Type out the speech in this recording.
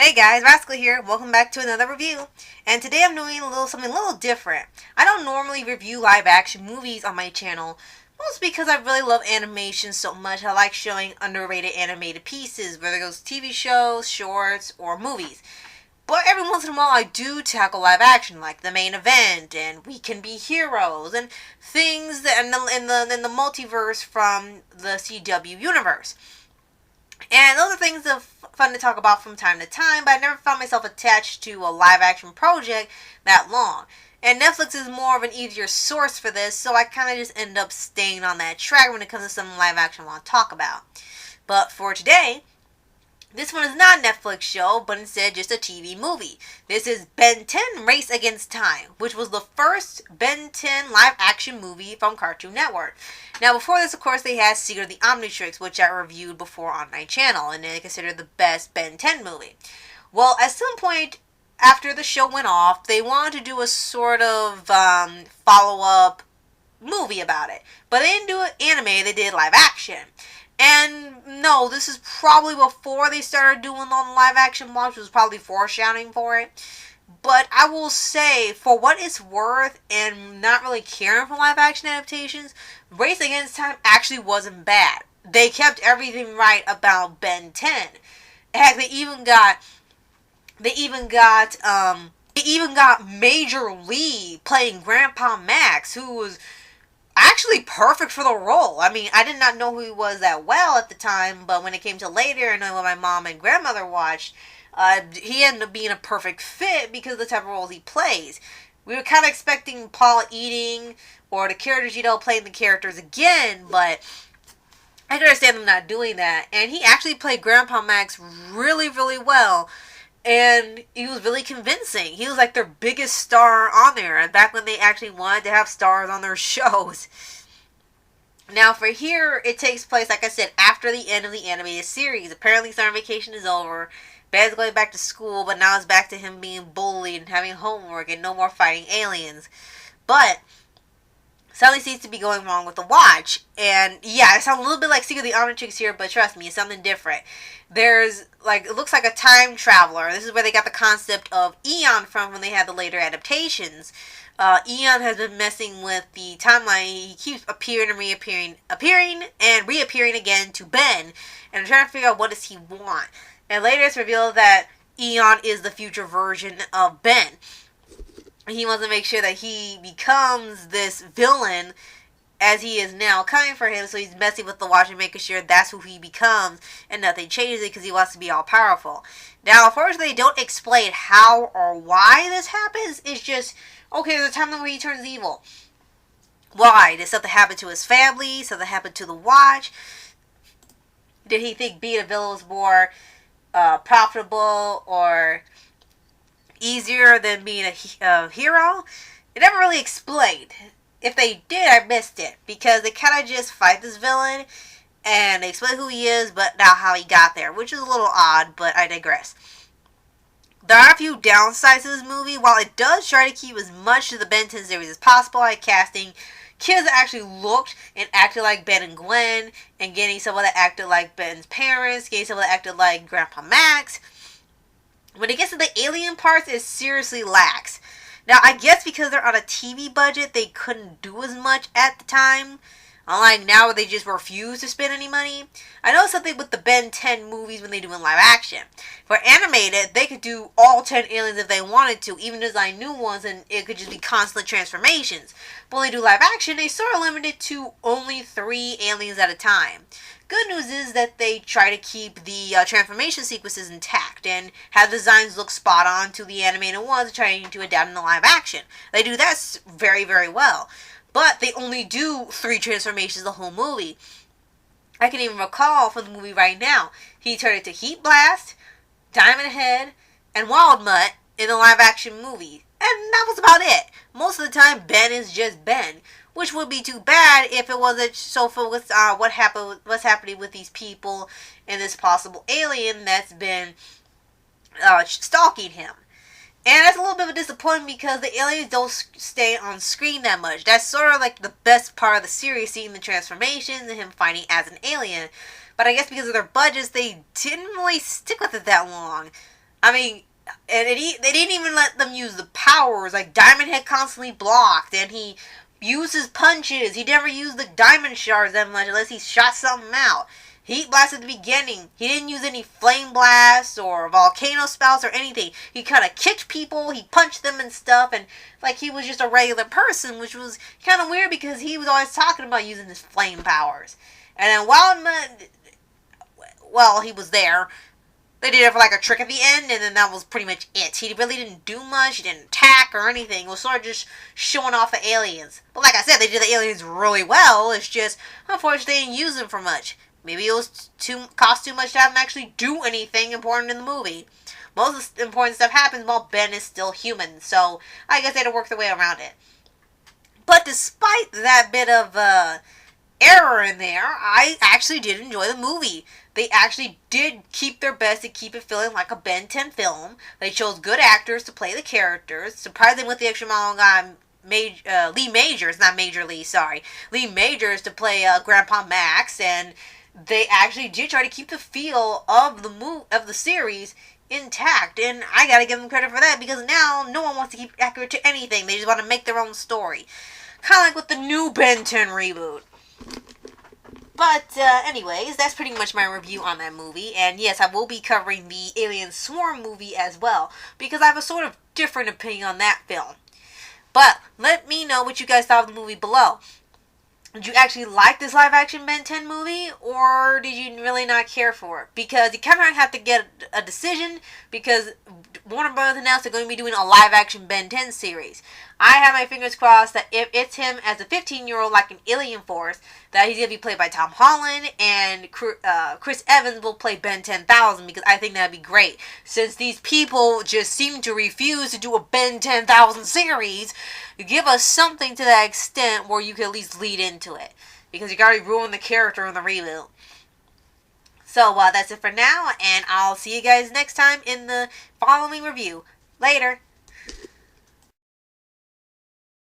Hey guys, Rascal here. Welcome back to another review. And today I'm doing something a little different. I don't normally review live action movies on my channel, mostly because I really love animation so much. I like showing underrated animated pieces, whether it goes TV shows, shorts, or movies. But every once in a while I do tackle live action, like The Main Event and We Can Be Heroes and things that in the multiverse from the CW universe. And those are things that are fun to talk about from time to time, but I never found myself attached to a live action project that long. And Netflix is more of an easier source for this, so I kind of just end up staying on that track when it comes to some live action I want to talk about. But for today, this one is not a Netflix show, but instead just a TV movie. This is Ben 10 Race Against Time, which was the first Ben 10 live action movie from Cartoon Network. Now, before this, of course, they had Secret of the Omnitrix, which I reviewed before on my channel, and they considered the best Ben 10 movie. Well, at some point after the show went off, they wanted to do a sort of follow-up movie about it. But they didn't do it anime, they did live action. And no, this is probably before they started doing all the live action blocks, which was probably foreshadowing for it. But I will say, for what it's worth, and not really caring for live action adaptations, Race Against Time actually wasn't bad. They kept everything right about Ben 10. Heck, they even got Major Lee playing Grandpa Max, who was actually perfect for the role. I mean, I did not know who he was that well at the time, but when it came to later and when my mom and grandmother watched, he ended up being a perfect fit because of the type of roles he plays. We were kind of expecting Paul Eating or the characters, playing the characters again, but I can understand them not doing that. And he actually played Grandpa Max really, really well. And he was really convincing. He was like their biggest star on there. And back when they actually wanted to have stars on their shows. Now for here, it takes place, like I said, after the end of the animated series. Apparently summer vacation is over. Ben's going back to school, but now it's back to him being bullied and having homework and no more fighting aliens. But something seems to be going wrong with the watch. And yeah, it sounds a little bit like Secret of the Omnitrix here, but trust me, it's something different. There's, it looks like a time traveler. This is where they got the concept of Eon from when they had the later adaptations. Eon has been messing with the timeline. He keeps appearing and reappearing, again to Ben. And trying to figure out what does he want. And later it's revealed that Eon is the future version of Ben. He wants to make sure that he becomes this villain as he is now coming for him, so he's messing with the watch and making sure that's who he becomes and nothing changes it because he wants to be all powerful. Now, unfortunately, they don't explain how or why this happens. It's just, okay, there's a time where he turns evil. Why? Did something happen to his family? Something happen to the watch? Did he think being a villain was more profitable or easier than being a hero? It never really explained. If they did, I missed it, because they kind of just fight this villain and they explain who he is but not how he got there, which is a little odd, but I digress. There are a few downsides to this movie. While it does try to keep as much to the Ben 10 series as possible, like casting kids that actually looked and acted like Ben and Gwen, and getting someone that acted like Ben's parents, getting someone that acted like Grandpa Max, when it gets to the alien parts, it seriously lacks. Now, I guess because they're on a TV budget, they couldn't do as much at the time. Unlike now where they just refuse to spend any money. I know something with the Ben 10 movies when they do in live action. For animated, they could do all 10 aliens if they wanted to, even design new ones, and it could just be constant transformations. But when they do live action, they sort of limited to only 3 aliens at a time. Good news is that they try to keep the transformation sequences intact and have designs look spot on to the animated ones trying to adapt in the live action. They do that very, very well. But they only do 3 transformations the whole movie. I can even recall from the movie right now, he turned into Heat Blast, Diamond Head, and Wild Mutt in the live action movie. And that was about it. Most of the time, Ben is just Ben. Which would be too bad if it wasn't so focused on what's happening with these people and this possible alien that's been stalking him. And that's a little bit of a disappointment because the aliens don't stay on screen that much. That's sort of like the best part of the series, seeing the transformations and him fighting as an alien. But I guess because of their budgets, they didn't really stick with it that long. I mean, and they didn't even let them use the powers. Like, Diamond had constantly blocked, and he used his punches. He never used the diamond shards that much unless he shot something out. Heat blast at the beginning. He didn't use any flame blasts or volcano spouts or anything. He kind of kicked people, he punched them and stuff, and like he was just a regular person, which was kind of weird because he was always talking about using his flame powers. And then while he was there, they did it for like a trick at the end, and then that was pretty much it. He really didn't do much. He didn't attack or anything. It was sort of just showing off the aliens. But like I said, they did the aliens really well. It's just, unfortunately, they didn't use them for much. Maybe it was cost too much to have them actually do anything important in the movie. Most of the important stuff happens while Ben is still human, so I guess they had to work their way around it. But despite that bit of error in there, I actually did enjoy the movie. They actually did keep their best to keep it feeling like a Ben 10 film. They chose good actors to play the characters. Surprising with the extra mile guy, Lee Majors, not Major Lee, sorry. Lee Majors to play Grandpa Max, and they actually did try to keep the feel of the series intact, and I gotta give them credit for that because now no one wants to keep accurate to anything. They just want to make their own story. Kind of like with the new Ben 10 reboot. But, anyways, that's pretty much my review on that movie. And yes, I will be covering the Alien Swarm movie as well, because I have a sort of different opinion on that film. But, let me know what you guys thought of the movie below. Did you actually like this live-action Ben 10 movie, or did you really not care for it? Because you kind of have to get a decision, because Warner Bros. Announced they're going to be doing a live-action Ben 10 series. I have my fingers crossed that if it's him as a 15-year-old like an Alien Force, that he's going to be played by Tom Holland, and Chris Evans will play Ben 10,000, because I think that would be great. Since these people just seem to refuse to do a Ben 10,000 series, give us something to that extent where you can at least lead into it. Because you already ruined the character in the reboot. So, that's it for now, and I'll see you guys next time in the following review. Later!